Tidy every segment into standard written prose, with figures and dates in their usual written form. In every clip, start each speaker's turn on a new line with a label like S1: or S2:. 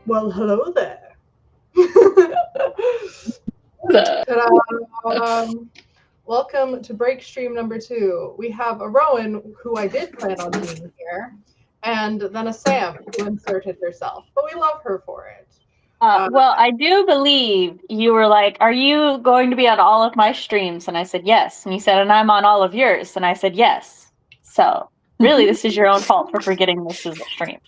S1: Well, hello there.
S2: The
S1: Ta-da. Welcome to break stream number 2. We have a Rowan, who I did plan on being here, and then a Sam, who inserted herself, but we love her for it.
S2: well, I do believe you were like, "Are you going to be on all of my streams?" And I said yes. And you said, "And I'm on all of yours." And I said yes. So really, this is your own fault for forgetting this is a stream.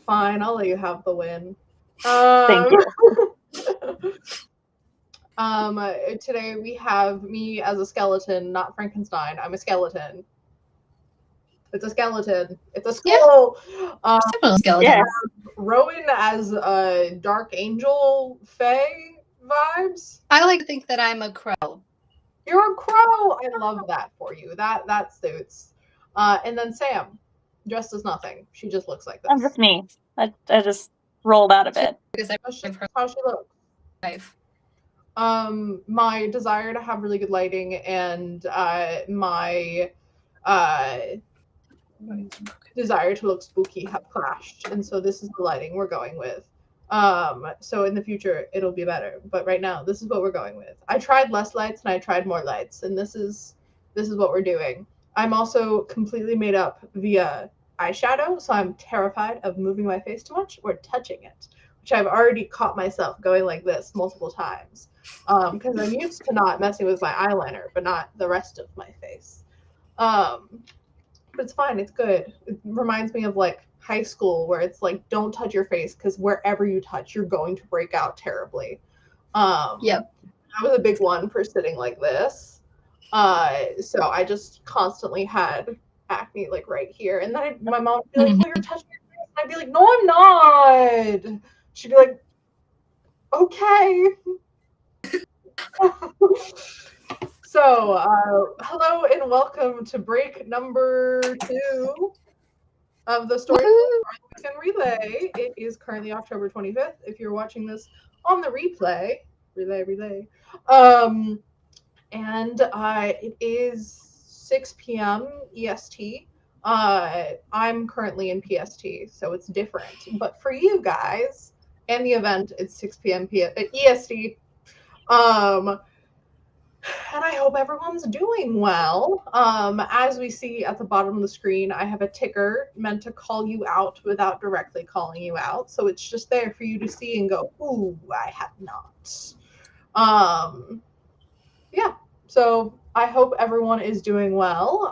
S1: Fine, I'll let you have the win.
S2: Thank you.
S1: Today we have me as a skeleton, not Frankenstein. I'm a skeleton. It's a skeleton. It's a skull.
S3: skeleton.
S2: Yes.
S1: Rowan as a dark angel fae vibes.
S3: I like to think that I'm a crow.
S1: You're a crow. I love that for you. That suits. And then Sam, dressed as nothing. She just looks like this.
S2: I'm just me. I just rolled out of bed.
S3: Because
S1: That's just how she looks.
S3: life.
S1: My desire to have really good lighting and my desire to look spooky have clashed, and so this is the lighting we're going with. So in the future it'll be better, but right now this is what we're going with. I tried less lights and I tried more lights, and this is what we're doing. I'm also completely made up via eyeshadow, so I'm terrified of moving my face too much or touching it, which I've already caught myself going like this multiple times, because I'm used to not messing with my eyeliner, but not the rest of my face. But it's fine. It's good. It reminds me of like high school, where it's like, don't touch your face because wherever you touch, you're going to break out terribly.
S3: Yep.
S1: I was a big one for sitting like this. So I just constantly had acne like right here, and then my mom would be like, "Well, you're touching your face," and I'd be like, "No, I'm not." She'd be like, "Okay." So, hello and welcome to break number 2 of the Storytellers Hearth Weekend Relay. It is currently October 25th. If you're watching this on the relay. And it is 6 p.m. EST. I'm currently in PST, so it's different. But for you guys and the event, it's 6 p.m. EST. And I hope everyone's doing well. As we see at the bottom of the screen, I have a ticker meant to call you out without directly calling you out. So it's just there for you to see and go, "Ooh, I have not." Yeah, so I hope everyone is doing well.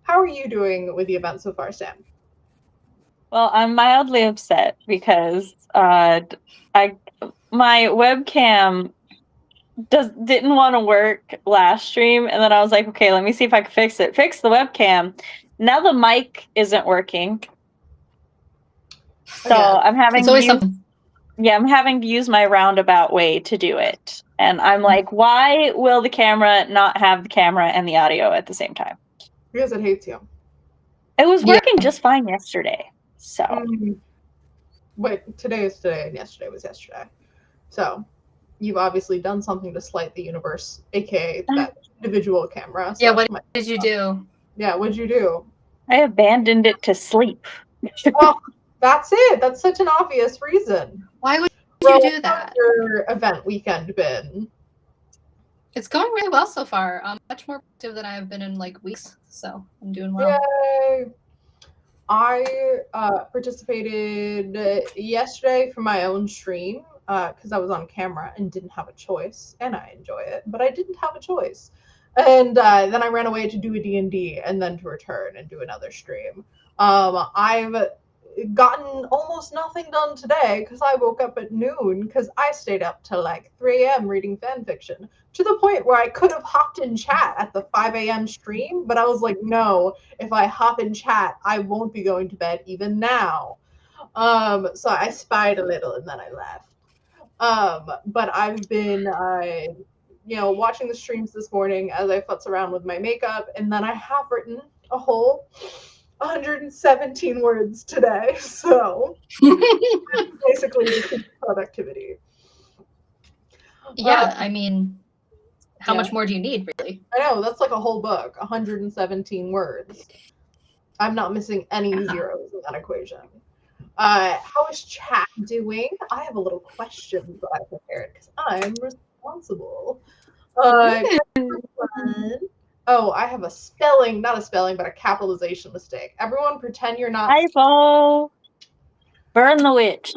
S1: How are you doing with the event so far, Sam?
S2: Well, I'm mildly upset because my webcam didn't want to work last stream, and then I was like, okay, let me see if I can fix it. Fix the webcam. Now the mic isn't working, so I'm having
S3: It's always something.
S2: I'm having to use my roundabout way to do it. And I'm like, why will the camera not have the camera and the audio at the same time?
S1: Because it hates you.
S2: It was working just fine yesterday. So
S1: But today is today and yesterday was yesterday. So you've obviously done something to slight the universe, aka that individual camera.
S3: Yeah, what did you do?
S1: Yeah, what'd you do?
S2: I abandoned it to sleep.
S1: Oh, that's it. That's such an obvious reason.
S3: Why would you do that?
S1: How's your event weekend been?
S3: It's going really well so far. Much more productive than I have been in like weeks, so I'm doing well.
S1: Yay! I participated yesterday for my own stream because I was on camera and didn't have a choice, and I enjoy it, but I didn't have a choice. And then I ran away to do a D&D and then to return and do another stream. I've gotten almost nothing done today because I woke up at noon because I stayed up till like 3 a.m. reading fan fiction, to the point where I could have hopped in chat at the 5 a.m. stream, but I was like, no, if I hop in chat, I won't be going to bed even now. So I spied a little and then I left. But I've been watching the streams this morning as I futz around with my makeup, and then I have written a whole 117 words today, so basically just productivity.
S3: Yeah, I mean, how much more do you need, really?
S1: I know, that's like a whole book, 117 words. I'm not missing any zeros in that equation. How is chat doing? I have a little question that I prepared because I'm responsible. Oh, I have a spelling, not a spelling, but a capitalization mistake. Everyone pretend you're not.
S2: Typo. Burn the witch.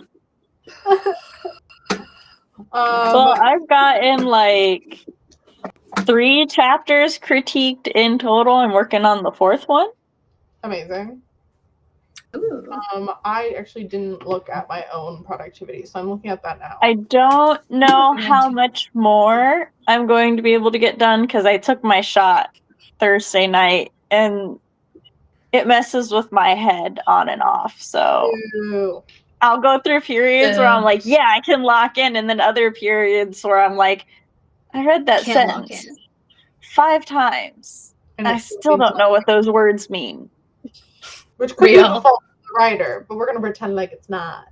S2: Well, I've gotten like 3 chapters critiqued in total. I'm working on the 4th one.
S1: Amazing.
S3: Ooh.
S1: I actually didn't look at my own productivity, so I'm looking at that now.
S2: I don't know how much more I'm going to be able to get done because I took my shot Thursday night and it messes with my head on and off. So
S1: Ew.
S2: I'll go through periods where I'm like, yeah, I can lock in, and then other periods where I'm like, I read that sentence 5 times. And I still don't know what those words mean.
S1: Which could be the fault of the writer, but we're gonna pretend like it's not.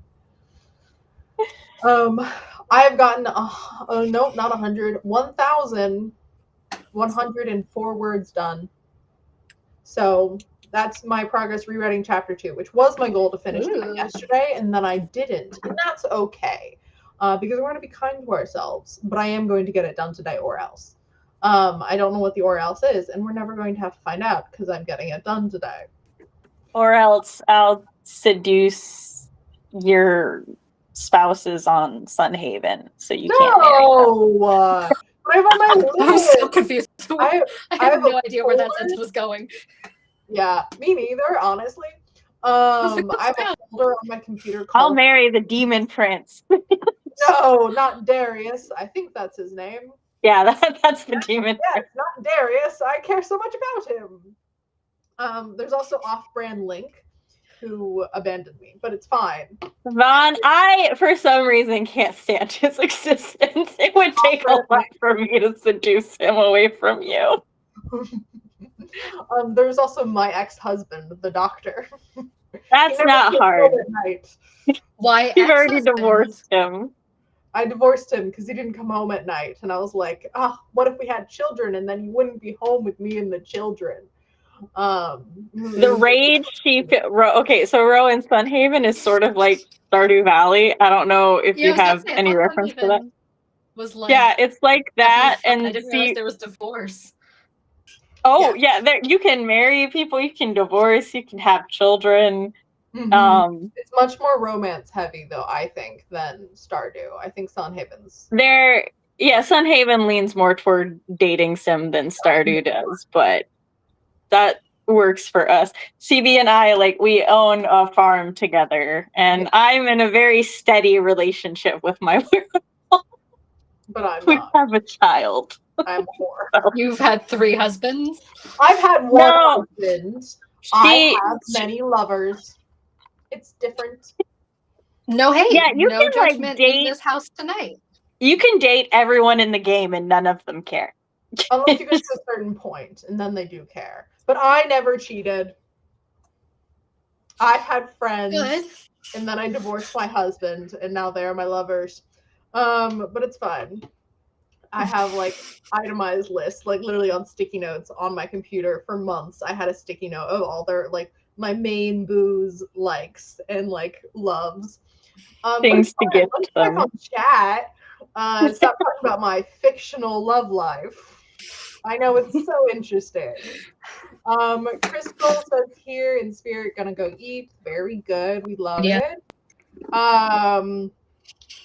S1: I have gotten nope, not 100, 1,104 words done. So that's my progress rewriting chapter 2, which was my goal to finish yesterday, and then I didn't, and that's okay, because we're going to be kind to ourselves. But I am going to get it done today, or else. I don't know what the or else is, and we're never going to have to find out because I'm getting it done today. Or
S2: else I'll seduce your spouses on Sunhaven, so you can't marry them.
S1: But I'm on my list.
S3: I was so confused. I have no idea where that sentence was going.
S1: Yeah, me neither, honestly. I have a folder on my computer called...
S2: I'll marry the Demon Prince.
S1: No, not Darius. I think that's his name.
S2: Yeah, that's the Demon Prince.
S1: Not Darius. I care so much about him. There's also off-brand Link, who abandoned me, but it's fine.
S2: Vaughn, I, for some reason, can't stand his existence. It would take a lot for me to seduce him away from you.
S1: There's also my ex-husband, the doctor.
S2: That's not hard.
S3: Why?
S2: You've already divorced him.
S1: I divorced him because he didn't come home at night, and I was like, what if we had children, and then he wouldn't be home with me and the children?
S2: The rage she okay, so Row in Sunhaven is sort of like Stardew Valley. I don't know if you have any reference to that.
S3: Was like,
S2: yeah, it's like that, and
S3: I didn't realize there was divorce.
S2: Oh yeah, there you can marry people, you can divorce, you can have children.
S1: It's much more romance heavy though, I think, than Stardew. I think Sunhaven's
S2: Sunhaven leans more toward dating sim than Stardew does, but that works for us. CB and I, like, we own a farm together, and I'm in a very steady relationship with my werewolf.
S1: But I'm
S2: we have a child.
S1: I'm a whore.
S2: So.
S3: You've had 3 husbands?
S1: I've had one husband. I have many lovers. It's different.
S3: No hate.
S2: Yeah, you
S3: no
S2: can
S3: judgment
S2: like date
S3: in this house tonight.
S2: You can date everyone in the game and none of them care.
S1: Unless you get to a certain point, and then they do care. But I never cheated. I had friends.
S3: Good.
S1: And then I divorced my husband, and now they're my lovers. But it's fine. I have like itemized lists, like literally on sticky notes on my computer for months. I had a sticky note of all their like my main booze likes and like loves.
S2: Things to get them.
S1: On chat. Stop talking about my fictional love life. I know it's so interesting. Crystal says here in spirit, gonna go eat. Very good. We love it.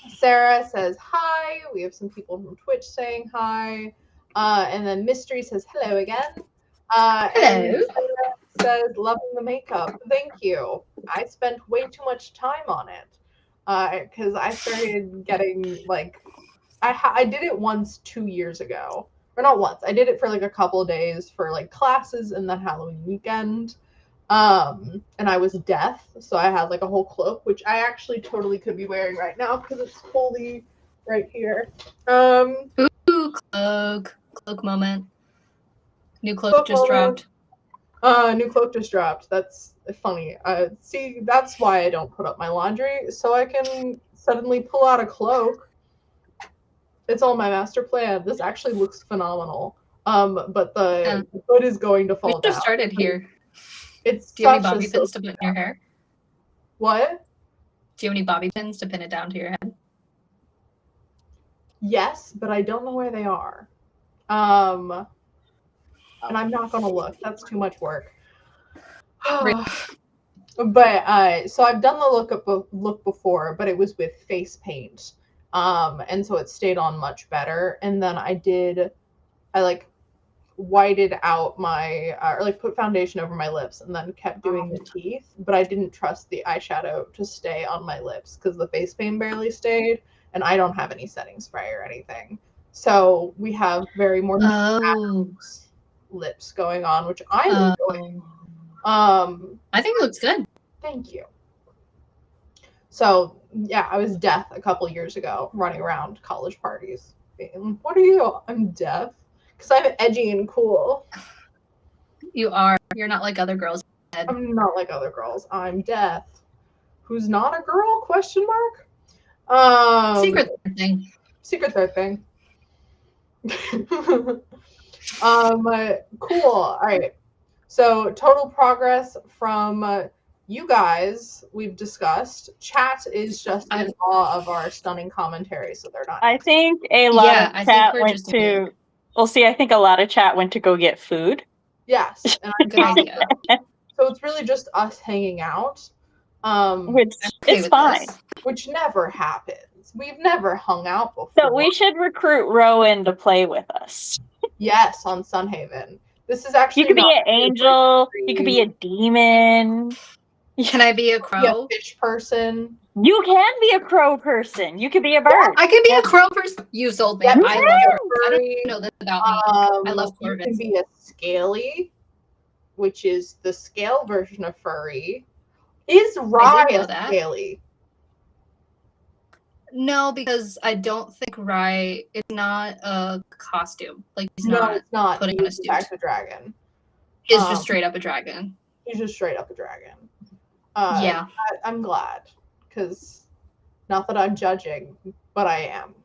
S1: Sarah says hi. We have some people from Twitch saying hi. And then Mystery says hello again.
S3: Hello.
S1: And Sarah says loving the makeup. Thank you. I spent way too much time on it because I started getting like I did it once 2 years ago. Or not once. I did it for like a couple of days for like classes and then Halloween weekend. And I was deaf, so I had like a whole cloak, which I actually totally could be wearing right now because it's fully right here.
S3: Ooh, cloak moment. New cloak just dropped.
S1: New cloak just dropped. That's funny. See, that's why I don't put up my laundry, so I can suddenly pull out a cloak. It's all my master plan. This actually looks phenomenal. But the hood is going to fall down.
S3: We just started here.
S1: It's
S3: Do you have any bobby pins to put in your hair?
S1: What?
S3: Do you have any bobby pins to pin it down to your head?
S1: Yes, but I don't know where they are. And I'm not gonna look. That's too much work. But so I've done the look before, but it was with face paint. And so it stayed on much better. And then I like whited out my or like put foundation over my lips and then kept doing the teeth, but I didn't trust the eyeshadow to stay on my lips because the face paint barely stayed, and I don't have any setting spray or anything. So we have very more lips going on, which I'm enjoying.
S3: I think it looks good.
S1: Thank you. So yeah, I was deaf a couple years ago, running around college parties being, "What are you?" I'm deaf. Because I'm edgy and cool.
S3: You are. You're not like other girls.
S1: I'm not like other girls. I'm deaf. Who's not a girl? Question mark.
S3: Secret thing.
S1: Secret third thing. Cool. All right. So total progress from you guys we've discussed. Chat is just in awe of our stunning commentary, so they're not.
S2: I think a lot of chat went to. Well, see, I think a lot of chat went to go get food.
S1: Yes, and
S3: good idea.
S1: So it's really just us hanging out,
S2: which is fine.
S1: Which never happens. We've never hung out before.
S2: So we should recruit Rowan to play with us.
S1: Yes, on Sunhaven. This is actually.
S2: You could be an angel. You could be a demon.
S3: Can I be a crow?
S1: Be a fish person.
S2: You can be a crow person. You could be a bird.
S3: I could be a crow person. You sold me.
S1: Yeah,
S3: I love birds. I don't know this about me. I love corvids.
S1: You can be a scaly, which is the scale version of furry. Is Rye a scaly?
S3: No, because I don't think Rye is not a costume. Like he's
S1: it's not
S3: putting on a suit.
S1: He's a dragon.
S3: He's just straight up a dragon.
S1: He's just straight up a dragon.
S3: Yeah.
S1: I'm glad, because not that I'm judging, but I am.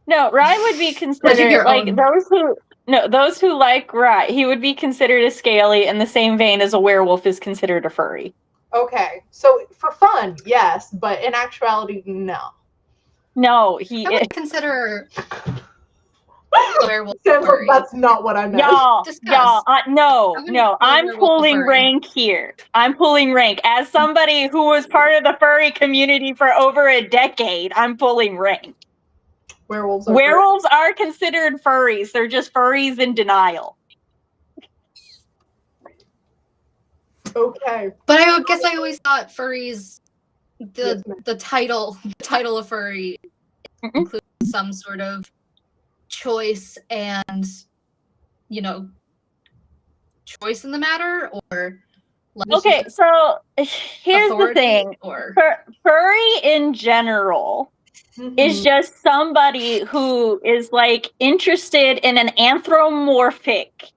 S2: No, Rye would be considered like those who like Rye. He would be considered a scaly in the same vein as a werewolf is considered a furry.
S1: Okay, so for fun, yes, but in actuality, no.
S2: No,
S3: I would consider werewolf.
S1: That's not what I meant.
S2: Y'all, no, I'm pulling rank here. I'm pulling rank. As somebody who was part of the furry community for over a decade, I'm pulling rank.
S1: Werewolves
S2: are considered furries. They're just furries in denial.
S1: Okay.
S3: But I guess I always thought furries, the title of furry includes some sort of choice and, choice in the matter, or
S2: okay, so here's the thing. Furry in general is just somebody who is like interested in an anthropomorphic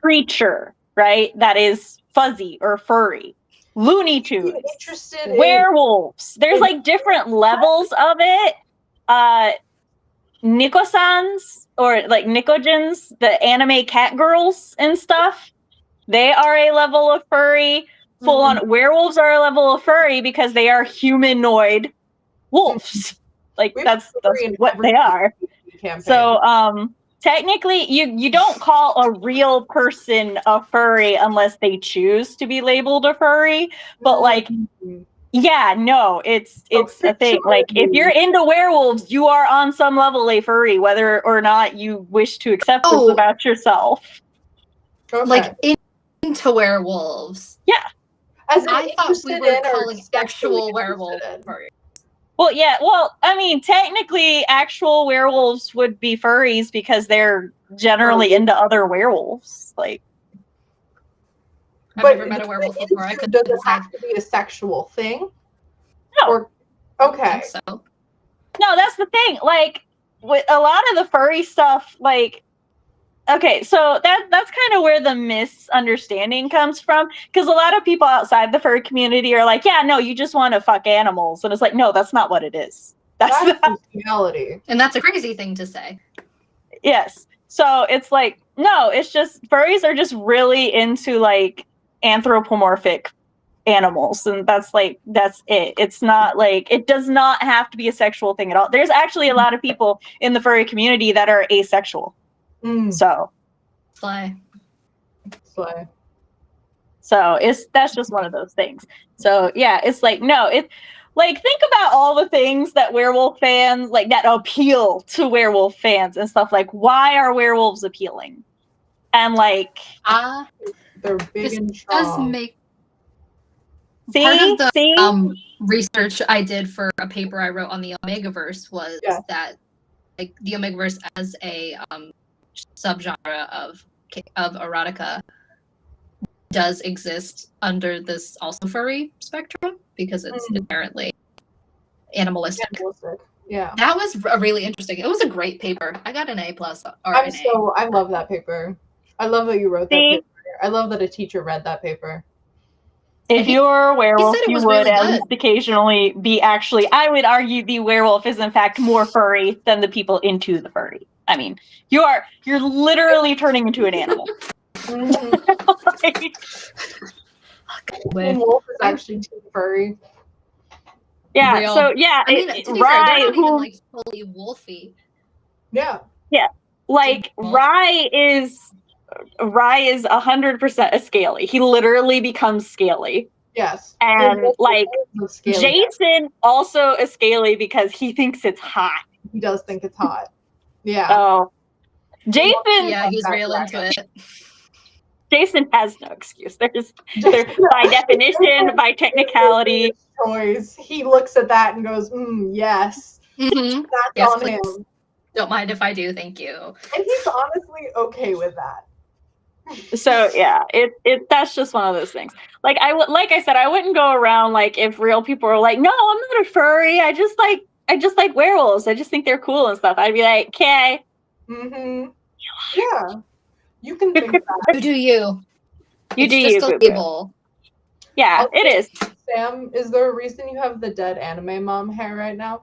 S2: creature, right? That is fuzzy or furry. Looney Tunes, werewolves. There's like different levels of it. Nikosans or like Nikojins, the anime cat girls and stuff, they are a level of furry. Full on werewolves are a level of furry because they are humanoid wolves. Like that's what they are. So technically you don't call a real person a furry unless they choose to be labeled a furry. But like yeah, no, it's a thing. Like if you're into werewolves, you are on some level a furry, whether or not you wish to accept this about yourself.
S1: Okay.
S3: Like into werewolves.
S2: Yeah.
S3: As I thought we were calling actual werewolves.
S2: Well, yeah. Well, I mean, technically, actual werewolves would be furries because they're generally into other werewolves. Like,
S3: I've never met a werewolf before.
S1: Does it have to be a sexual thing?
S2: No.
S1: Okay.
S3: I think so.
S2: No, that's the thing. Like, with a lot of the furry stuff, like, okay, so that's kind of where the misunderstanding comes from. Because a lot of people outside the furry community are like, yeah, no, you just want to fuck animals. And it's like, no, that's not what it is. That's
S1: not reality.
S3: And that's a crazy thing to say.
S2: Yes. So it's like, no, it's just furries are just really into like anthropomorphic animals, and that's it. It's not like, it does not have to be a sexual thing at all. There's actually a lot of people in the furry community that are asexual. So
S3: Slay.
S2: that's just one of those things. So yeah, it's like, no, it's like, think about all the things that werewolf fans like that appeal to werewolf fans and stuff. Like, why are werewolves appealing? And like,
S1: they're big and strong.
S3: Does make
S2: part
S3: of the research I did for a paper I wrote on the Omegaverse was that like the Omegaverse as a subgenre of erotica does exist under this also furry spectrum because it's inherently animalistic.
S1: Yeah,
S3: that was really interesting. It was a great paper. I got an A+.
S1: I love that paper. I love that you wrote that paper. I love that a teacher read that paper.
S2: If you're a werewolf, you would
S3: really
S2: at
S3: good.
S2: least occasionally be actually, I would argue the werewolf is in fact more furry than the people into the furry. I mean, you're literally turning into an animal.
S1: Wolf is actually too furry.
S2: Yeah,
S3: Real.
S2: so yeah,
S3: I mean, to be fair, they're not even like fully wolfy.
S1: Yeah.
S2: Yeah. Like Rye is 100% a scaly. He literally becomes scaly.
S1: Yes.
S2: And like Jason
S1: guy.
S2: also a scaly because he thinks it's hot.
S1: He does think it's hot. Yeah.
S2: So Jason,
S3: yeah, he's real into it.
S2: Jason has no excuse. There's by definition, by technicality.
S1: Choice. He looks at that and goes, yes.
S3: Mm-hmm.
S1: That's
S3: yes,
S1: on
S3: please.
S1: him.
S3: Don't mind if I do, thank you.
S1: And he's honestly okay with that.
S2: So yeah, that's just one of those things. Like I said, I wouldn't go around like if real people were like, no, I'm not a furry. I just like werewolves. I just think they're cool and stuff. I'd be like, okay.
S1: Mm-hmm. Yeah. You can think that.
S3: You do you.
S2: It's
S3: just a label.
S2: Yeah, it is.
S1: Sam, is there a reason you have the dead anime mom hair right now?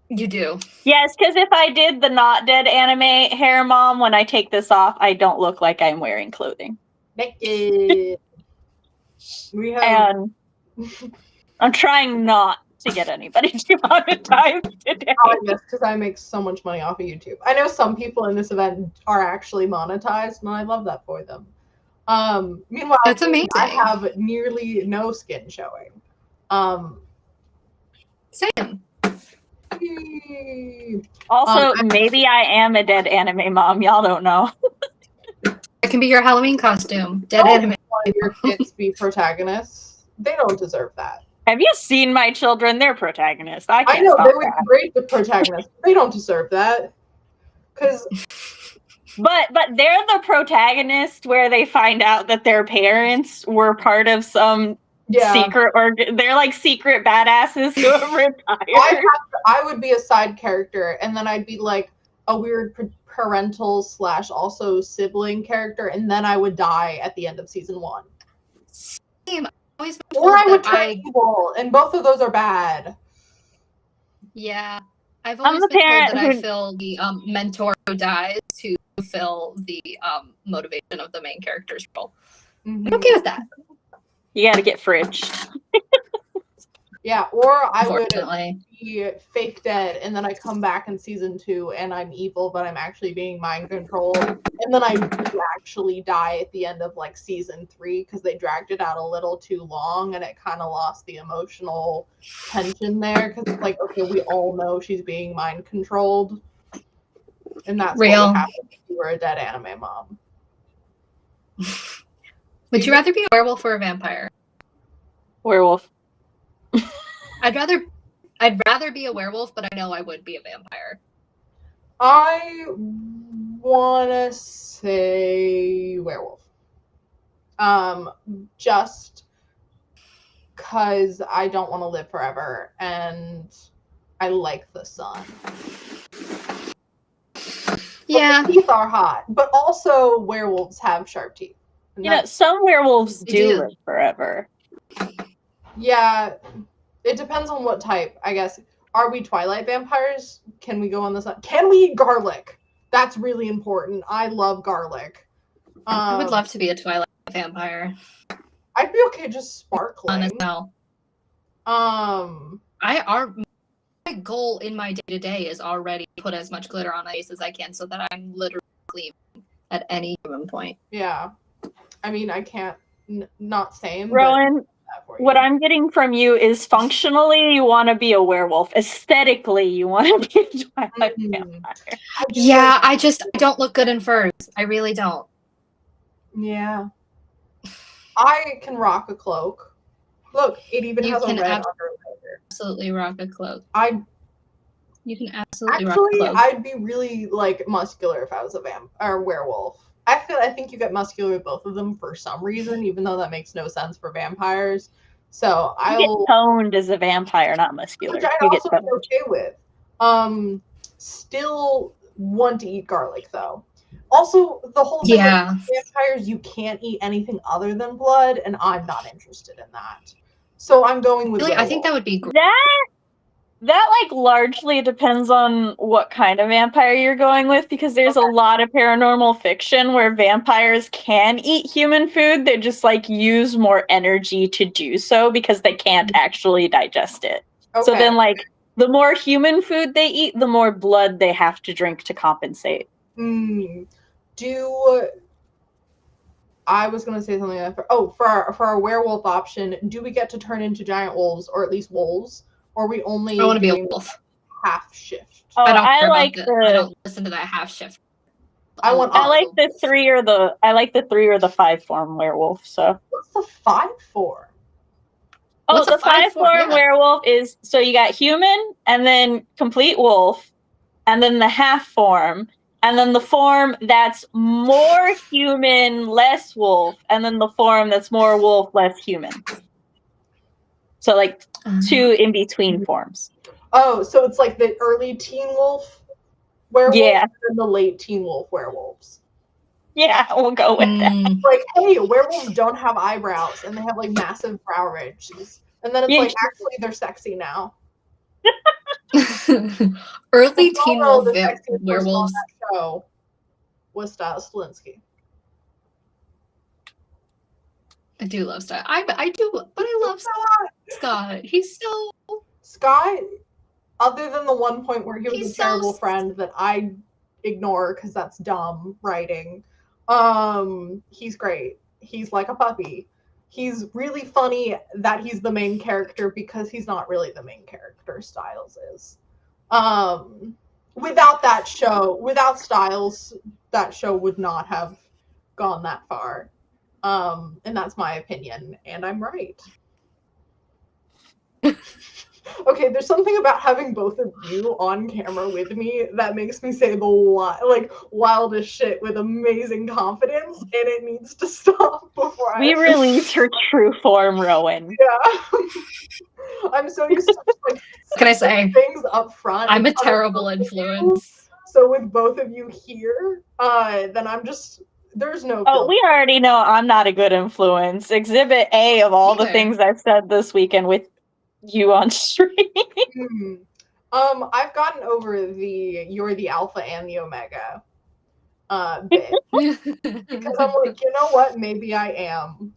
S3: You do.
S2: Yes, because if I did the not dead anime hair mom, when I take this off, I don't look like I'm wearing clothing.
S1: Naked.
S2: And I'm trying not to get anybody demonetized today.
S1: Oh, yes, because I make so much money off of YouTube. I know some people in this event are actually monetized, and I love that for them. Meanwhile,
S3: that's amazing.
S1: I have nearly no skin showing.
S3: Same.
S2: Also, maybe I am a dead anime mom. Y'all don't know.
S3: It can be your Halloween costume. Dead anime.
S1: Want your kids be protagonists? They don't deserve that.
S2: Have you seen my children? They're protagonists. I
S1: know they would be great the protagonists. They don't deserve that.
S2: But they're the protagonist where they find out that their parents were part of some secret, or they're like secret badasses who have retired.
S1: I would be a side character, and then I'd be like a weird parental / also sibling character, and then I would die at the end of season 1.
S3: Same.
S1: Or I would turn evil, and both of those are bad.
S3: Yeah. I've always been told that I fill the mentor who dies to fill the motivation of the main character's role.
S1: Mm-hmm.
S3: I'm okay with that.
S2: You gotta get fridged.
S1: Yeah, or I would be fake dead, and then I come back in season 2, and I'm evil, but I'm actually being mind controlled, and then I do actually die at the end of like season 3 because they dragged it out a little too long, and it kind of lost the emotional tension there. Because it's like, okay, we all know she's being mind controlled, and that's what would happen if you were a dead anime mom.
S3: Would you rather be a werewolf or a vampire?
S2: Werewolf.
S3: I'd rather be a werewolf, but I know I would be a vampire.
S1: I wanna say werewolf. Just because I don't want to live forever, and I like the sun.
S3: Yeah.
S1: But the teeth are hot, but also werewolves have sharp teeth.
S2: You know, some werewolves do live forever.
S1: Yeah, it depends on what type, I guess. Are we Twilight vampires? Can we go on the sun? Can we eat garlic? That's really important. I love garlic.
S3: I would love to be a Twilight vampire.
S1: I'd be okay just sparkling.
S3: As well. My goal in my day-to-day is already put as much glitter on my face as I can so that I'm literally clean at any given point.
S1: Yeah. I mean, I can't, not same,
S2: Rowan,
S1: but
S2: what I'm getting from you is functionally you want to be a werewolf. Aesthetically, you want to be a Twilight vampire.
S3: Yeah, I don't look good in furs. I really don't.
S1: Yeah. I can rock a cloak. Look, it even has a red underlayer.
S3: Absolutely rock a cloak. You can absolutely rock a cloak.
S1: I'd be really like muscular if I was a werewolf. I think you get muscular with both of them for some reason, even though that makes no sense for vampires. So
S2: you get toned as a vampire, not muscular.
S1: Which I'd also be okay with. Still want to eat garlic though. Also, the whole thing with vampires, you can't eat anything other than blood, and I'm not interested in that. So I'm going with
S3: I think that would be great.
S2: That like largely depends on what kind of vampire you're going with, because there's a lot of paranormal fiction where vampires can eat human food. They just like use more energy to do so because they can't actually digest it. So then like the more human food they eat, the more blood they have to drink to compensate.
S1: I was going to say something for our werewolf option, do we get to turn into giant wolves, or at least wolves? Or we only
S3: I want to be a wolf.
S1: Half shift.
S2: Oh, I
S3: don't listen to that half shift.
S2: I like the 3 or the 5 form werewolf. So
S1: what's the 5 form?
S2: Oh, the 5 form werewolf is, so you got human and then complete wolf, and then the half form, and then the form that's more human, less wolf, and then the form that's more wolf, less human. So like 2 in between forms.
S1: Oh, so it's like the early teen wolf werewolf and the late teen wolf werewolves.
S2: Yeah, we'll go with that.
S1: Like, hey, werewolves don't have eyebrows and they have like massive brow ridges. And then it's like, actually, they're sexy now.
S3: Early teen wolf werewolves.
S1: Show was Styles Stilinski.
S3: I do love Scott. I do, but I love Scott. He's so
S1: Scott. Other than the one point where he was a terrible friend that I ignore because that's dumb writing. He's great. He's like a puppy. He's really funny that he's the main character because he's not really the main character. Styles is. Without that show, without Styles, that show would not have gone that far. And that's my opinion, and I'm right. Okay, there's something about having both of you on camera with me that makes me say the wildest shit with amazing confidence, and it needs to stop before
S2: we release her true form, Rowan.
S1: Yeah. I'm so used to like
S3: can I say
S1: things up front.
S3: I'm a terrible influence.
S1: So with both of you here, then I'm just there's no.
S2: Oh, we already know I'm not a good influence. Exhibit A of all the things I've said this weekend with you on stream.
S1: I've gotten over you're the alpha and the omega bit. Because I'm like, you know what? Maybe I am.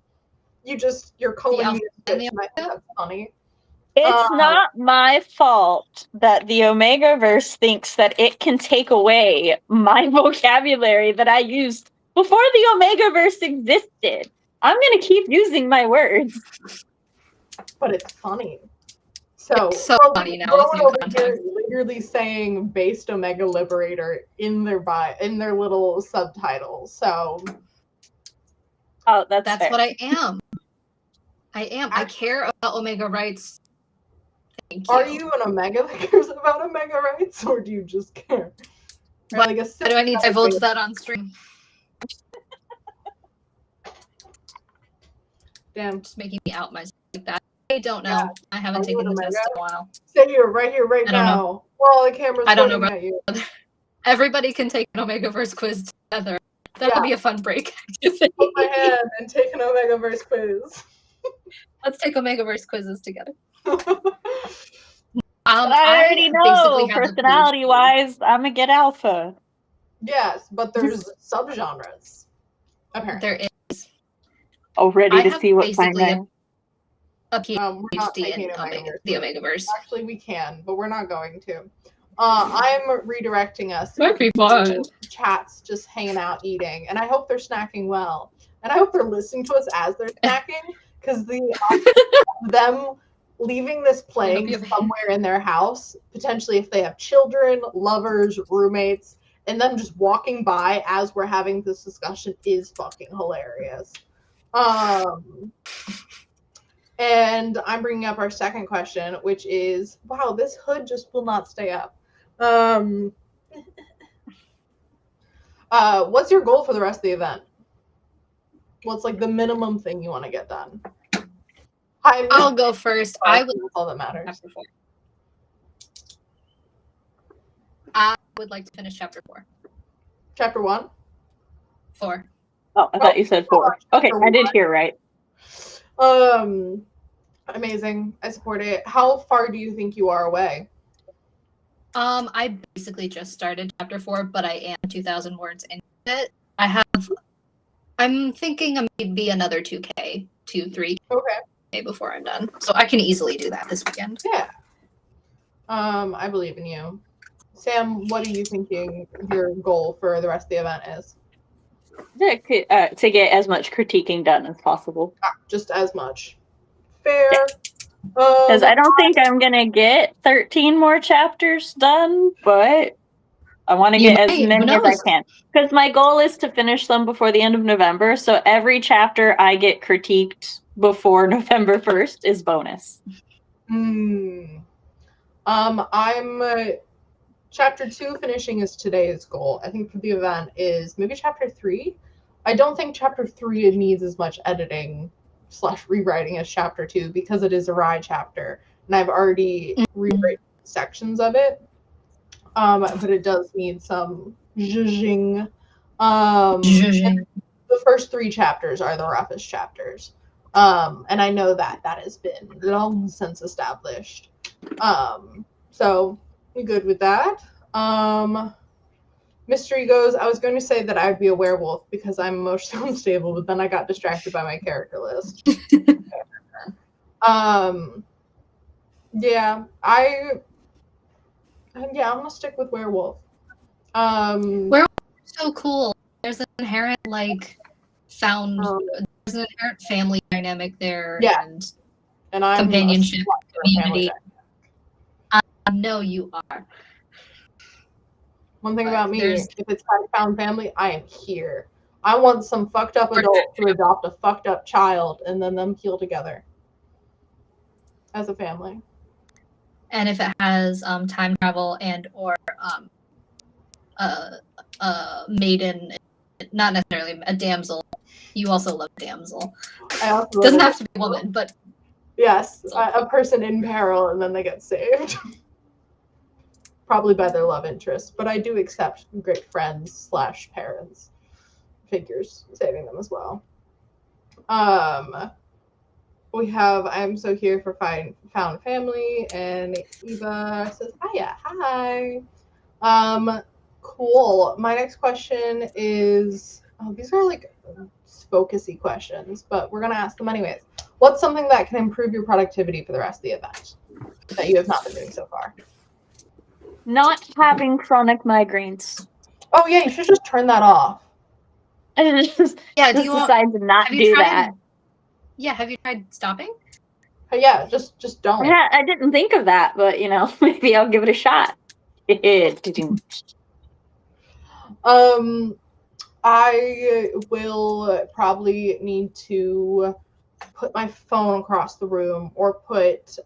S1: You're calling me a bitch, and I think that's funny.
S2: It's not my fault that the Omegaverse thinks that it can take away my vocabulary that I used before the Omegaverse existed. I'm going to keep using my words.
S1: But it's funny. So,
S3: it's so funny now.
S1: Over here literally saying based Omega Liberator in their little subtitles. So
S3: that's fair. What I am. I care about Omega rights.
S1: Are you an Omega that cares about Omega rights, or do you just care?
S3: Why do I need to divulge that on stream?
S1: Damn.
S3: Just making me out myself like that. I don't know. Yeah. I haven't taken the test in a while.
S1: Say right here, right now. Well, the camera's pointing at you.
S3: Everybody can take an Omegaverse quiz together. That'll be a fun break.
S1: Put my hand and take an Omegaverse quiz.
S3: Let's take Omegaverse quizzes together.
S2: I already know, personality-wise, I'm a get alpha.
S1: Yes, but there's subgenres. Apparently.
S3: There is.
S2: ready to see what finds.
S3: We're not
S1: making
S3: in the Omegaverse.
S1: Actually, we can, but we're not going to. I'm redirecting us.
S3: Might be fun.
S1: Chats just hanging out eating, and I hope they're snacking well, and I hope they're listening to us as they're snacking, because them leaving this playing somewhere in their house, potentially if they have children, lovers, roommates, and them just walking by as we're having this discussion is fucking hilarious. And I'm bringing up our second question, which is, wow, this hood just will not stay up. What's your goal for the rest of the event? What's like the minimum thing you want to get done?
S3: I'll go first.
S1: That's all that matters.
S3: I would like to finish chapter 4.
S1: Chapter 1?
S3: 4.
S2: Oh, I thought you said 4. Okay, I did hear right.
S1: Amazing. I support it. How far do you think you are away?
S3: I basically just started chapter 4, but I am 2,000 words into it. I'm thinking maybe another 2K, 3K before I'm done. So I can easily do that this weekend.
S1: Yeah. I believe in you. Sam, what are you thinking your goal for the rest of the event is?
S2: To get as much critiquing done as possible.
S1: Just as much. Fair.
S2: Because I don't think I'm going to get 13 more chapters done, but I want to get as many as I can. Because my goal is to finish them before the end of November, so every chapter I get critiqued before November 1st is bonus.
S1: I'm chapter 2 finishing is today's goal. I think for the event is maybe chapter 3. I don't think chapter 3 needs as much editing / rewriting as chapter 2 because it is a Rye chapter and I've already rewritten sections of it. But it does need some zhuzhing. The first 3 chapters are the roughest chapters. And I know that has been long since established. So I'm good with that. Mystery goes, I was going to say that I'd be a werewolf because I'm emotionally unstable, but then I got distracted by my character list. Yeah, I'm gonna stick with werewolf.
S3: Werewolf are so cool. There's an inherent there's an inherent family dynamic there, and
S1: I'm
S3: companionship, community. I know you are.
S1: One thing about me, if it's found family, I am here. I want some fucked up adult to adopt a fucked up child and then them heal together as a family.
S3: And if it has time travel and or maiden, not necessarily a damsel, you also love damsel. Doesn't have to be a woman, but
S1: yes, a person in peril and then they get saved. Probably by their love interest, but I do accept great friends / parents figures saving them as well. We have I'm so here for found family, and Eva says hiya, hi. Cool. My next question is these are like focusy questions, but we're gonna ask them anyways. What's something that can improve your productivity for the rest of the event that you have not been doing so far?
S2: Not having chronic migraines.
S1: Oh yeah, you should just turn that off.
S2: Just decide to not do that.
S3: Yeah, have you tried stopping?
S1: Yeah, just don't.
S2: Yeah, I didn't think of that, but maybe I'll give it a shot.
S1: I will probably need to put my phone across the room or put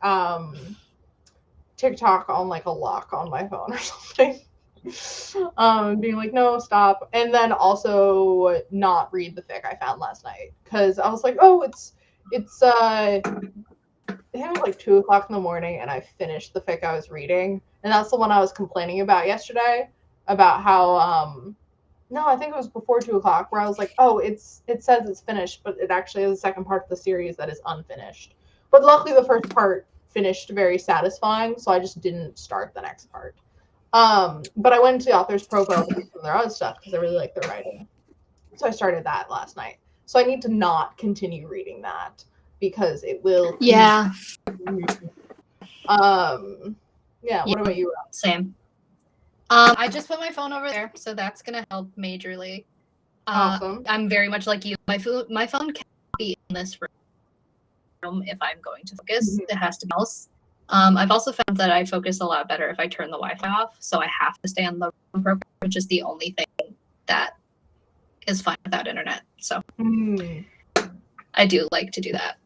S1: TikTok on like a lock on my phone or something. Being like, no, stop. And then also not read the fic I found last night. Because I was like, oh, it's it was like 2 o'clock in the morning and I finished the fic I was reading. And that's the one I was complaining about yesterday. About how no, I think it was before 2 o'clock where I was like, oh, it says it's finished, but it actually is the second part of the series that is unfinished. But luckily the first part finished very satisfying, so I just didn't start the next part. But I went into the author's profile from their other stuff because I really like their writing. So I started that last night. So I need to not continue reading that because it will.
S3: Yeah.
S1: Yeah. What about you, Rob?
S3: Same. I just put my phone over there, so that's gonna help majorly.
S1: Awesome.
S3: I'm very much like you. My phone can't be in this room if I'm going to focus. It has to be else. I've also found that I focus a lot better if I turn the Wi-Fi off, so I have to stay on the room program, which is the only thing that is fine without internet. So I do like to do that.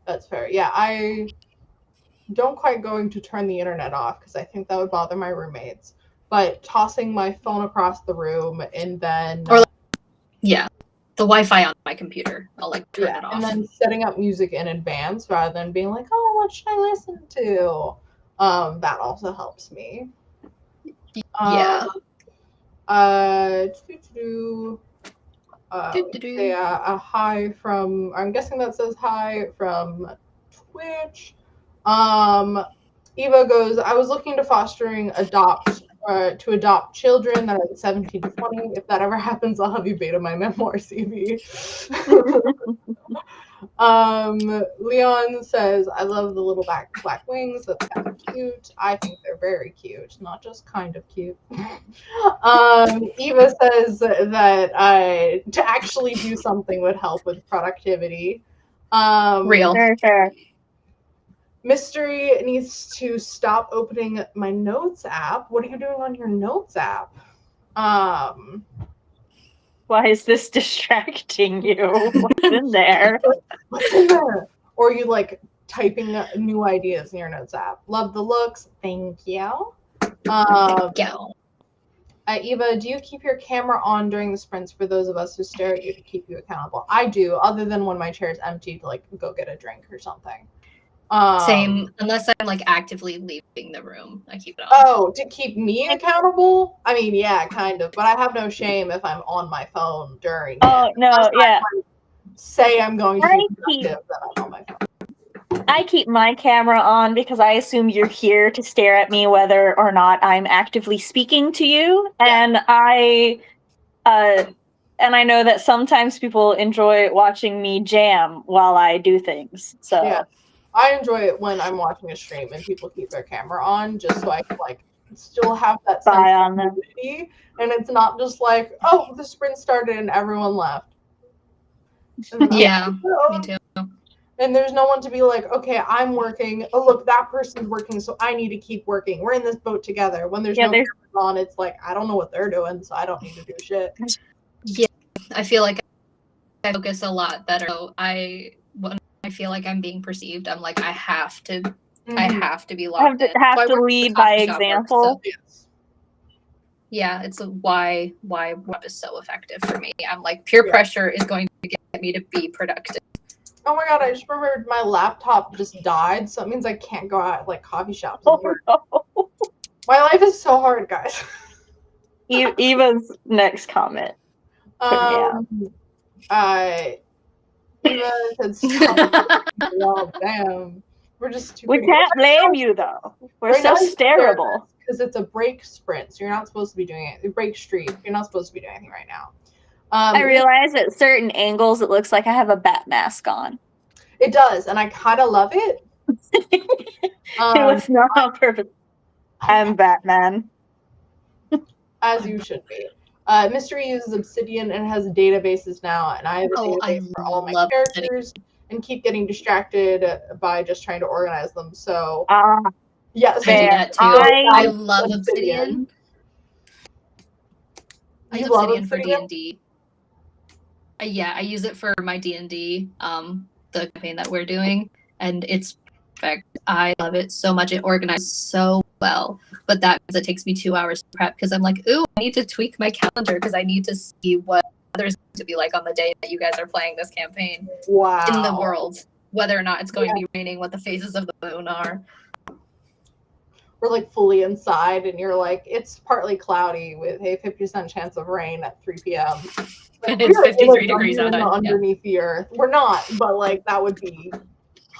S1: That's fair. Yeah, I don't quite going to turn the internet off because I think that would bother my roommates. But tossing my phone across the room and then
S3: the Wi-Fi on my computer, I'll like turn it off.
S1: And then setting up music in advance rather than being like, oh, what should I listen to? That also helps me.
S3: Yeah.
S1: Say a hi from, I'm guessing that says hi from Twitch. Eva goes, I was looking to to adopt children that are 17 to 20. If that ever happens, I'll have you beta my memoir CV. Leon says, I love the little black wings. That's kind of cute. I think they're very cute, not just kind of cute. Eva says that to actually do something would help with productivity.
S3: Real.
S2: Fair.
S1: Mystery needs to stop opening my notes app. What are you doing on your notes app?
S2: Why is this distracting you? What's in there?
S1: What's in there? Or are you like typing new ideas in your notes app? Love the looks. Thank you. Eva, do you keep your camera on during the sprints for those of us who stare at you to keep you accountable? I do, other than when my chair is empty to like go get a drink or something.
S3: Same, unless I'm like actively leaving the room, I keep it on.
S1: Oh, to keep me accountable? I mean, yeah, kind of, but I have no shame if I'm on my phone during.
S2: Oh no, yeah.
S1: Say I'm going to be productive, then I'm on my phone.
S2: I keep my camera on because I assume you're here to stare at me whether or not I'm actively speaking to you, and I know that sometimes people enjoy watching me jam while I do things. So
S1: yeah. I enjoy it when I'm watching a stream and people keep their camera on just so I can like still have that sense of community, and it's not just like, oh, the sprint started and everyone left. And
S3: yeah, me too.
S1: And there's no one to be like, okay, I'm working. Oh, look, that person's working, so I need to keep working. We're in this boat together. When there's no cameras on, it's like, I don't know what they're doing, so I don't need to do shit.
S3: Yeah, I feel like I focus a lot better. So when I feel like I'm being perceived, I'm like, I have to be locked in.
S2: Have to lead by example.
S3: Yeah, it's why web is so effective for me. I'm like, peer pressure is going to get me to be productive.
S1: Oh my god, I just remembered my laptop just died, so it means I can't go out like coffee shops.
S2: Oh, no.
S1: My life is so hard, guys.
S2: Eva's next comment.
S1: Eva said, stop. Well, damn. We're just too
S2: We can't blame you, though. We're so stareable.
S1: Because it's a break sprint, so you're not supposed to be doing it. Break street. You're not supposed to be doing anything right now.
S2: I realize at certain angles it looks like I have a bat mask on.
S1: It does, and I kind of love it.
S2: It was not on purpose. I'm Batman.
S1: As you should be. Mystery uses Obsidian and has databases now, and I have a database for all my characters and keep getting distracted by just trying to organize them. So, yes,
S3: I do that too. I love Obsidian. I use Obsidian for D&D. Yeah, I use it for my D&D, the campaign that we're doing, and it's perfect. I love it so much. It organizes so well, but that means it takes me 2 hours to prep because I'm like, ooh, I need to tweak my calendar because I need to see what there's going to be like on the day that you guys are playing this campaign in the world, whether or not it's going to be raining, what the phases of the moon are.
S1: We're like fully inside, and you're like, it's partly cloudy with a 50% chance of rain at 3 p.m.
S3: And it's 53 degrees outside.
S1: Underneath the earth. We're not, but like that would be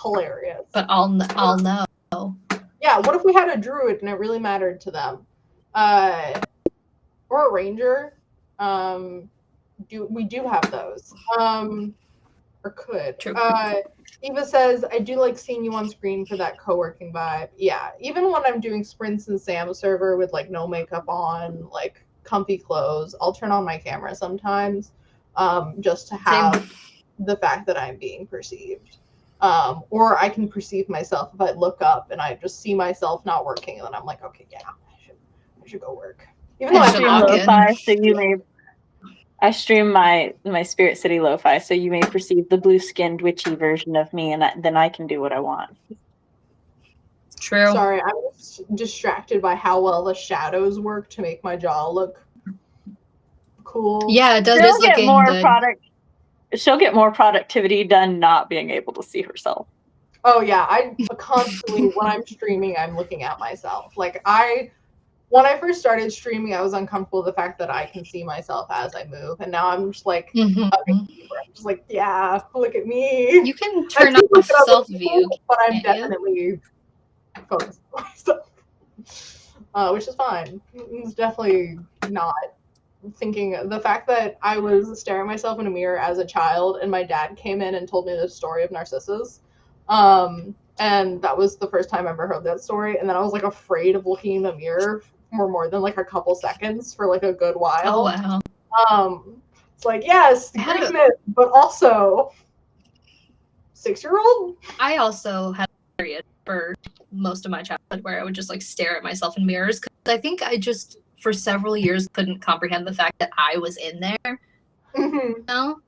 S1: hilarious.
S3: But I'll know.
S1: Yeah, what if we had a druid and it really mattered to them? Or a ranger. we do have those. Or could.
S3: True.
S1: Eva says, I do like seeing you on screen for that co-working vibe. Yeah, even when I'm doing sprints in Sam's server with like no makeup on, like comfy clothes, I'll turn on my camera sometimes, just to have the fact that I'm being perceived. Or I can perceive myself if I look up and I just see myself not working, and then I'm like, okay, yeah, I should go work. Even though
S2: I stream lo-fi, so you may. I stream my Spirit City lo-fi, so you may perceive the blue-skinned witchy version of me, and then I can do what I want.
S3: True.
S1: Sorry, I'm just distracted by how well the shadows work to make my jaw look cool.
S3: Yeah, it does. It is looking good.
S2: She'll get more productivity done not being able to see herself.
S1: Oh yeah, I constantly when I'm streaming, I'm looking at myself. Like when I first started streaming, I was uncomfortable with the fact that I can see myself as I move, and now I'm just like, I'm just like, yeah, look at me.
S3: You can turn off self-view,
S1: but I'm definitely focused on myself, which is fine. It's definitely not thinking. The fact that I was staring myself in a mirror as a child, and my dad came in and told me the story of Narcissus. And that was the first time I ever heard that story. And then I was like afraid of looking in the mirror for more than like a couple seconds for like a good while.
S3: Oh wow.
S1: It's like, yes, Greek myth, but also 6-year-old.
S3: I also had a period for most of my childhood where I would just like stare at myself in mirrors, because I think I just for several years couldn't comprehend the fact that I was in there.
S1: Mm-hmm.
S3: No?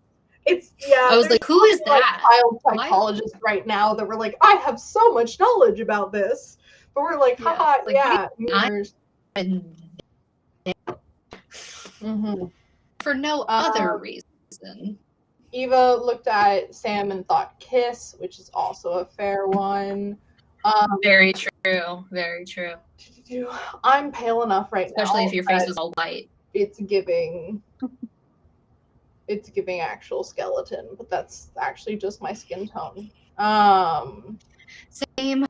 S1: I
S3: was like, who is that?
S1: Child psychologists right now that were like, I have so much knowledge about this, but we're like, haha,
S3: like,
S1: yeah, mirrors.
S3: For no other reason.
S1: Eva looked at Sam and thought kiss, which is also a fair one.
S3: Very true. Very true.
S1: I'm pale enough right now.
S3: Especially if your face is all white.
S1: It's giving actual skeleton, but that's actually just my skin tone.
S3: Same.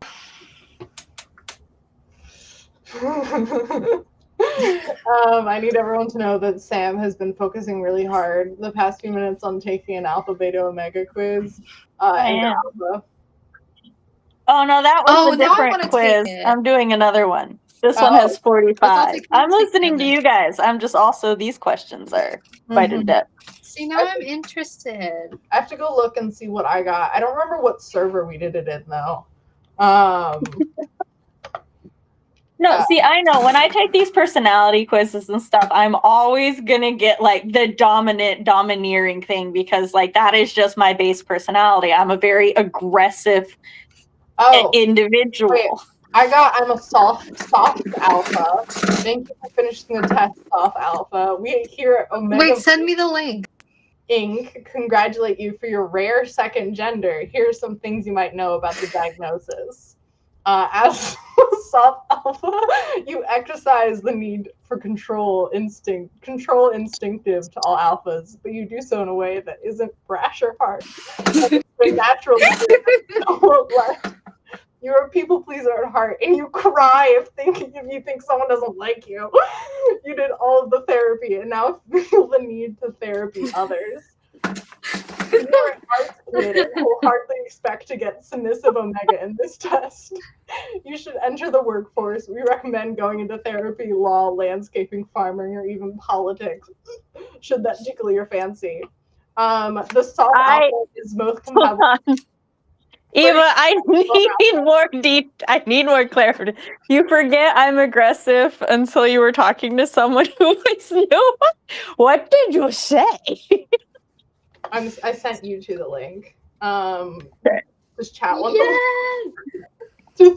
S1: I need everyone to know that Sam has been focusing really hard the past few minutes on taking an alpha, beta, omega quiz. Alpha.
S2: Oh no, that was a different quiz. I'm doing another one. This one has 45. I'm listening to you guys. I'm just also, these questions are quite in depth.
S3: See, now I'm interested.
S1: I have to go look and see what I got. I don't remember what server we did it in though.
S2: No, see, I know when I take these personality quizzes and stuff, I'm always gonna get like the domineering thing, because like that is just my base personality. I'm a very aggressive individual.
S1: Wait. I'm a soft alpha. Thank you for finishing the test, soft alpha. We here at Omega.
S3: Wait, send me the link.
S1: Inc. congratulate you for your rare second gender. Here's some things you might know about the diagnosis. As soft alpha, you exercise the need for control instinctive to all alphas, but you do so in a way that isn't brash or harsh. Naturally, you're a people pleaser at heart, and you cry if you think someone doesn't like you. You did all of the therapy, and now feel the need to therapy others. You're an arts committer who hardly expect to get submissive omega in this test. You should enter the workforce. We recommend going into therapy, law, landscaping, farming, or even politics, should that tickle your fancy. The soft alpha is both compatible.
S2: Eva, I need more clarity. You forget I'm aggressive until you were talking to someone who was new. What did you say?
S1: I sent you to the link. This chat one.
S3: You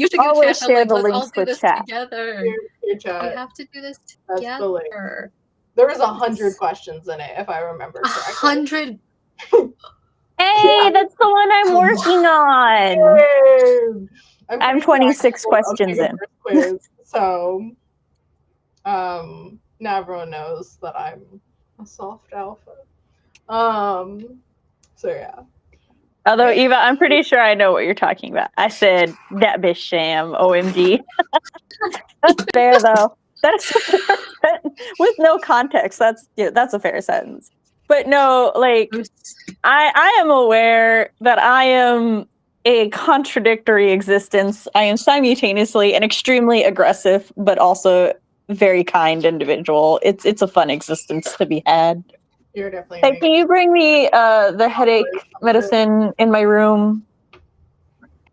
S3: should
S2: always share the links with chat.
S3: Together.
S1: Your chat.
S3: We have to do this together.
S1: That's the link. There was 100 questions in it, if I remember correctly.
S3: 100.
S2: Hey, that's the one I'm working on. I'm 26 questions in.
S1: Quiz, so, now everyone knows that I'm a soft alpha. So yeah.
S2: Although, Eva, I'm pretty sure I know what you're talking about. I said, that bitch sham, OMG. That's fair, though. That's a fair sentence. With no context. That's a fair sentence. But no, like I am aware that I am a contradictory existence. I am simultaneously an extremely aggressive, but also very kind individual. It's a fun existence to be had.
S1: You're definitely.
S2: Hey, can you bring me the headache medicine in my room?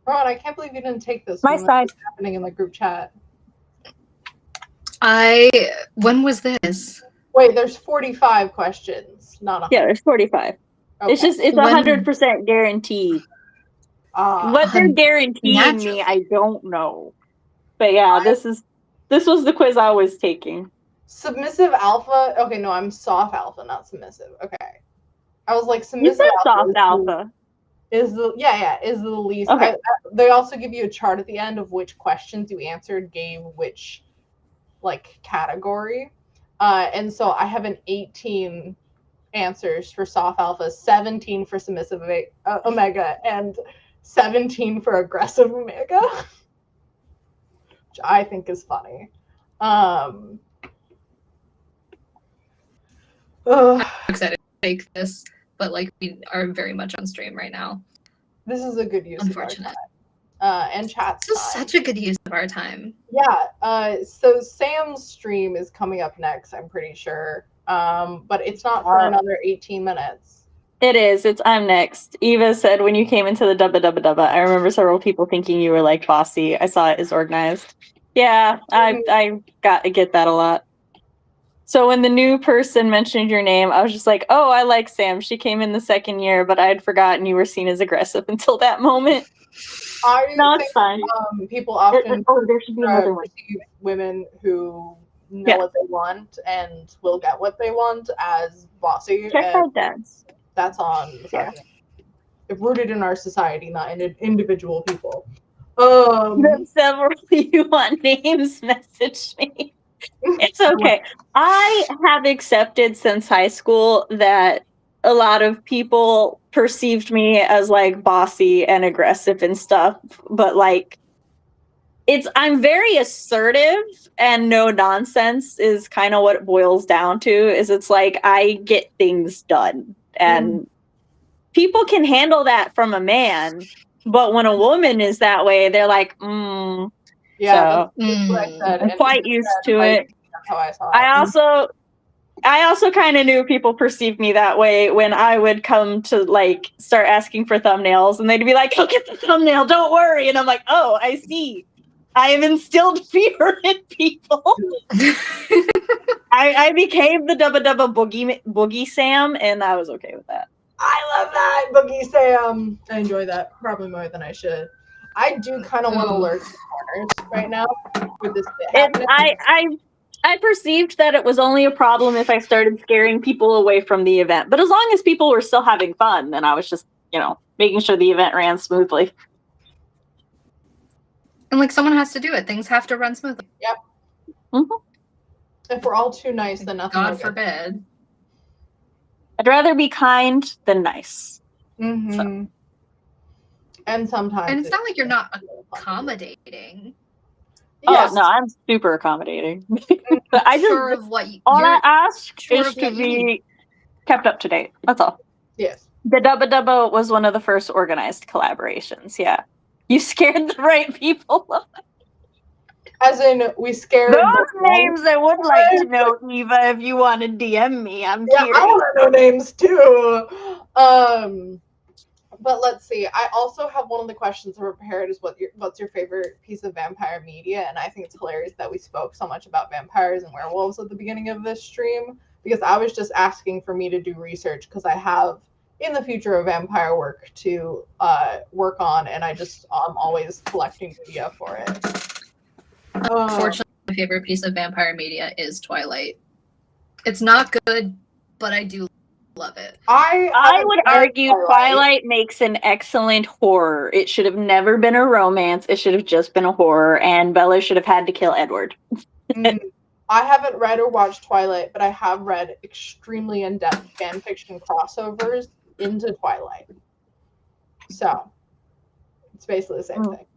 S1: Ron, I can't believe you didn't take this.
S2: My side.
S1: What's happening in the group chat?
S3: When was this?
S1: Wait, there's 45 questions, not 100.
S2: Yeah, there's 45. Okay. It's 100% guaranteed. What they're guaranteeing me, I don't know. But yeah, this was the quiz I was taking.
S1: Submissive alpha. Okay, no, I'm soft alpha, not submissive. Okay, I was like submissive.
S2: You said soft alpha.
S1: Is the least.
S2: Okay.
S1: They also give you a chart at the end of which questions you answered gave which like category, and so I have an 18 answers for soft alpha, 17 for submissive omega, and 17 for aggressive omega, which I think is funny. I'm
S3: excited to take this, but like we are very much on stream right now.
S1: This is a good use
S3: Unfortunate.
S1: of our time. And chat's
S3: This is such a good use of our time.
S1: Yeah. So Sam's stream is coming up next, I'm pretty sure. But it's not for another 18 minutes.
S2: It is. I'm next. Eva said when you came into the dubba. I remember several people thinking you were like bossy. I saw it as organized. Yeah, I get that a lot. So when the new person mentioned your name, I was just like, oh, I like Sam. She came in the second year, but I had forgotten you were seen as aggressive until that moment. No, it's fine.
S1: People often
S2: there should be another one.
S1: Women who know what they want and will get what they want as bossy.
S2: Check out dads.
S1: That's on rooted in our society, not in individual people.
S2: Several you want names message me. It's okay. I have accepted since high school that a lot of people perceived me as like bossy and aggressive and stuff, but like I'm very assertive and no nonsense is kind of what it boils down to. Is it's like I get things done and people can handle that from a man, but when a woman is that way, they're like,
S1: Yeah,
S2: so,
S1: that's what I said.
S2: I'm quite used to it.
S1: That's how I saw it.
S2: I also kind of knew people perceived me that way when I would come to like start asking for thumbnails and they'd be like, "Go get the thumbnail, don't worry." And I'm like, "Oh, I see. I have instilled fear in people." I became the dubba boogie Sam, and I was okay with that.
S1: I love that, Boogie Sam. I enjoy that probably more than I should. I do kind of want to lurk the corners right now with this bit happening.
S2: I perceived that it was only a problem if I started scaring people away from the event. But as long as people were still having fun, then I was just, making sure the event ran smoothly.
S3: And like someone has to do it. Things have to run smoothly.
S1: Yep.
S2: Mm-hmm.
S1: If we're all too nice, then nothing.
S3: God forbid.
S2: I'd rather be kind than nice.
S1: Mm-hmm. So. And sometimes.
S3: And it's not like you're not accommodating.
S2: Yes. Oh, no, I'm super accommodating. But I just,
S3: sure of what
S2: all I ask is to be kept up to date. That's all.
S1: Yes.
S2: The Dubba was one of the first organized collaborations. Yeah. You scared the right people.
S1: As in, we scared
S2: those names I would like to know, Eva, if you want to DM me. I'm curious.
S1: I want to know names too. But let's see. I also have one of the questions prepared is what's your favorite piece of vampire media? And I think it's hilarious that we spoke so much about vampires and werewolves at the beginning of this stream, because I was just asking for me to do research because I have in the future a vampire work to work on, and I'm always collecting media for it.
S3: Fortunately, my favorite piece of vampire media is Twilight. It's not good, but I do love it.
S2: I would argue Twilight makes an excellent horror. It should have never been a romance. It should have just been a horror, and Bella should have had to kill Edward.
S1: I haven't read or watched Twilight, but I have read extremely in-depth fan fiction crossovers into Twilight. So, it's basically the same thing.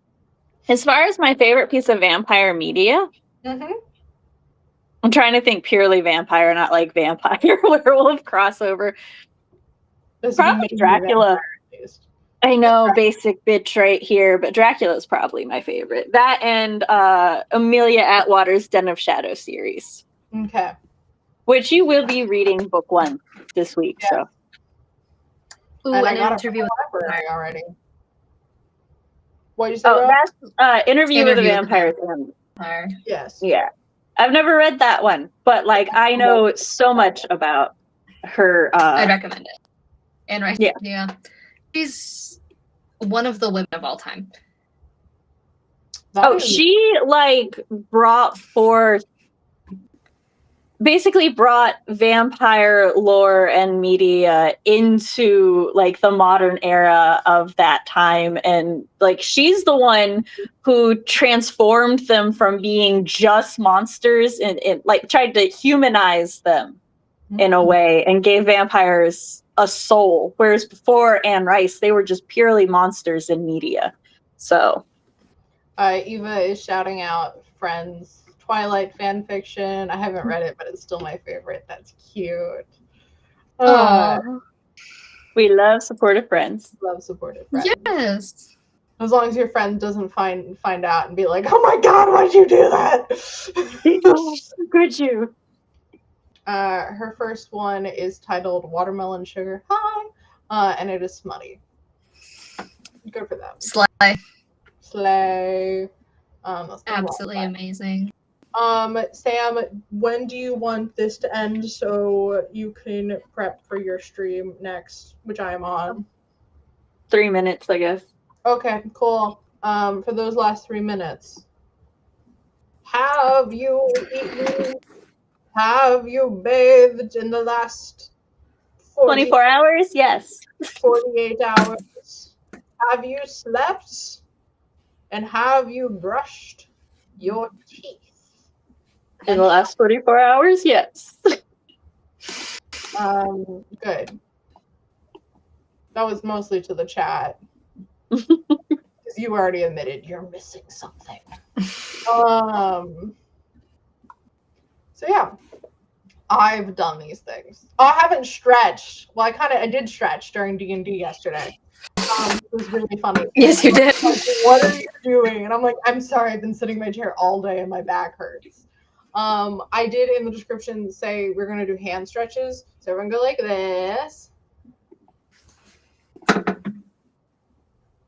S2: As far as my favorite piece of vampire media, I'm trying to think purely vampire, not like vampire werewolf crossover. Probably Dracula. I know, basic bitch right here, but Dracula's probably my favorite. That and Amelia Atwater's Den of Shadow series.
S1: Okay.
S2: Which you will be reading book 1 this week, so.
S3: Ooh,
S1: and
S3: an
S1: I got
S3: interview
S1: it
S3: with
S1: from the library already. What did you say?
S2: Oh, that's Interview with a Vampire.
S1: Yes.
S2: Yeah. I've never read that one, but like I know so much about her.
S3: I'd recommend it. And right,
S2: yeah.
S3: She's one of the women of all time.
S2: She like basically brought vampire lore and media into like the modern era of that time, and like she's the one who transformed them from being just monsters and like tried to humanize them in a way and gave vampires a soul, whereas before Anne Rice they were just purely monsters in media. So
S1: Eva is shouting out Friends Twilight fan fiction. I haven't read it, but it's still my favorite. That's cute.
S2: We love supportive friends.
S1: Love supportive friends.
S3: Yes.
S1: As long as your friend doesn't find out and be like, "Oh my god, why'd you do that?"
S2: Could you?
S1: Her first one is titled Watermelon Sugar High, and it is smutty. Good for them. Slay.
S3: Absolutely amazing.
S1: Sam, when do you want this to end so you can prep for your stream next, which I am on?
S2: 3 minutes, I guess.
S1: Okay, cool. For those last 3 minutes, have you eaten? Have you bathed in the last
S2: 24 hours? Yes.
S1: 48 hours. Have you slept? And have you brushed your teeth?
S2: In the last 24 hours? Yes.
S1: Good. That was mostly to the chat. Because you already admitted you're missing something. So yeah. I've done these things. Oh, I haven't stretched. Well, I did stretch during D&D yesterday. It was really funny.
S3: Yes, you did.
S1: Like, what are you doing? And I'm like, I'm sorry, I've been sitting in my chair all day and my back hurts. I did in the description say we're gonna do hand stretches. So everyone go like this.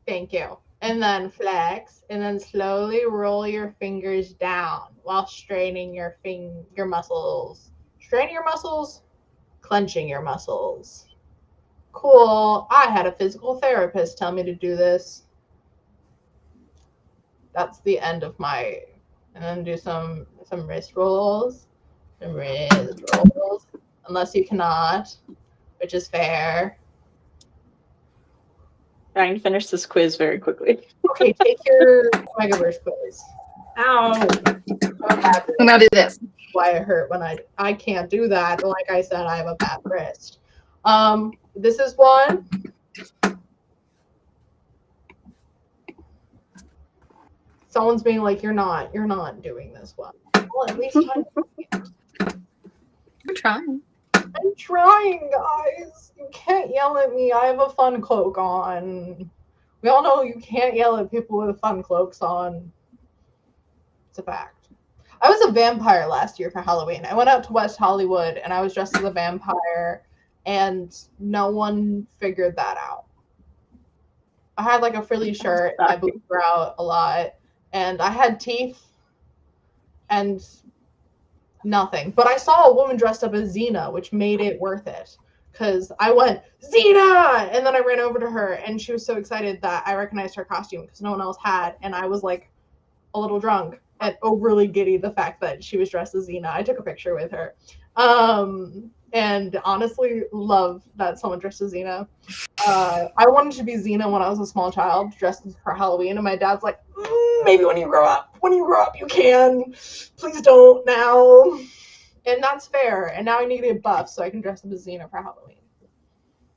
S1: Thank you. And then flex, and then slowly roll your fingers down while straining your muscles. Straining your muscles, clenching your muscles. Cool. I had a physical therapist tell me to do this. That's the end of my, and then do some wrist rolls. Some wrist rolls. Unless you cannot, which is fair.
S2: Trying to finish this quiz very quickly.
S1: Okay, take your Megaverse quiz. Ow.
S3: I'm gonna do this.
S1: Why it hurt when I can't do that. Like I said, I have a bad wrist. This is one. Someone's being like, you're not doing this one. Well, at least
S3: I'm trying.
S1: I'm trying, guys. You can't yell at me. I have a fun cloak on. We all know you can't yell at people with fun cloaks on. It's a fact. I was a vampire last year for Halloween. I went out to West Hollywood and I was dressed as a vampire, and no one figured that out. I had like a frilly shirt, my boobs were out a lot, and I had teeth and nothing. But I saw a woman dressed up as Xena, which made it worth it. Because I went, Xena! And then I ran over to her, and she was so excited that I recognized her costume because no one else had. And I was like a little drunk and overly giddy the fact that she was dressed as Xena. I took a picture with her. And honestly, love that someone dressed as Xena. I wanted to be Xena when I was a small child, dressed for Halloween, and my dad's like, maybe when you grow up, you can. Please don't now. And that's fair. And now I need to get buff so I can dress up as Xena for Halloween.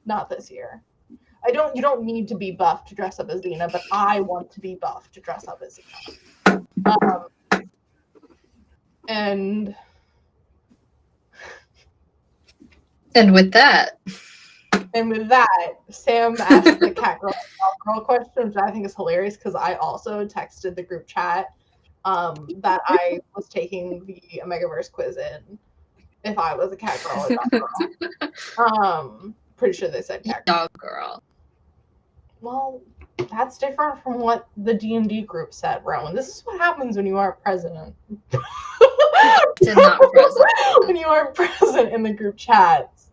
S1: Not this year. You don't need to be buff to dress up as Xena, but I want to be buff to dress up as Xena. And
S3: And with that,
S1: Sam asked the cat girl question, which I think is hilarious because I also texted the group chat that I was taking the Omegaverse quiz in if I was a cat girl or dog girl. Pretty sure they said cat
S3: dog girl.
S1: Well, that's different from what the D&D group said, Rowan. This is what happens when you aren't president.
S3: Did not present.
S1: When you aren't present in the group chats.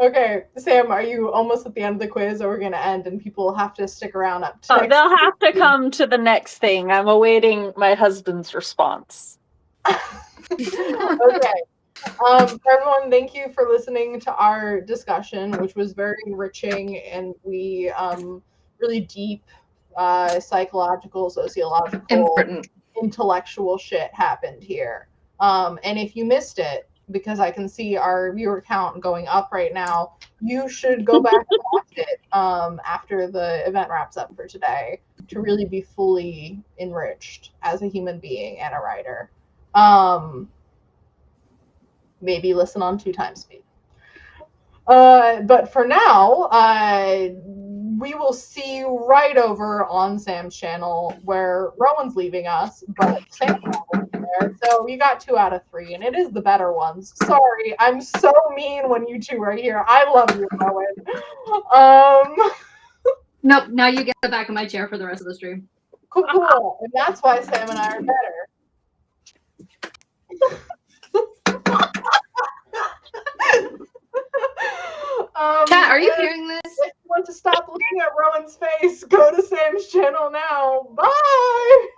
S1: Okay, Sam, are you almost at the end of the quiz, or we're going to end and people will have to stick around up to
S2: They'll have to come to the next thing. I'm awaiting my husband's response.
S1: Okay. Everyone, thank you for listening to our discussion, which was very enriching, and we really deep psychological, sociological,
S3: important,
S1: intellectual shit happened here. And if you missed it, because I can see our viewer count going up right now, you should go back and watch it after the event wraps up for today to really be fully enriched as a human being and a writer. Maybe listen on 2 times speed. But for now, we will see you right over on Sam's channel where Rowan's leaving us, but Sam's not there. So you got 2 out of 3, and it is the better ones. Sorry, I'm so mean when you 2 are here. I love you, Rowan.
S3: Nope, now you get back in my chair for the rest of the stream.
S1: Cool. And that's why Sam and I are better.
S3: Kat, are you hearing this?
S1: If you want to stop looking at Rowan's face, go to Sam's channel now. Bye!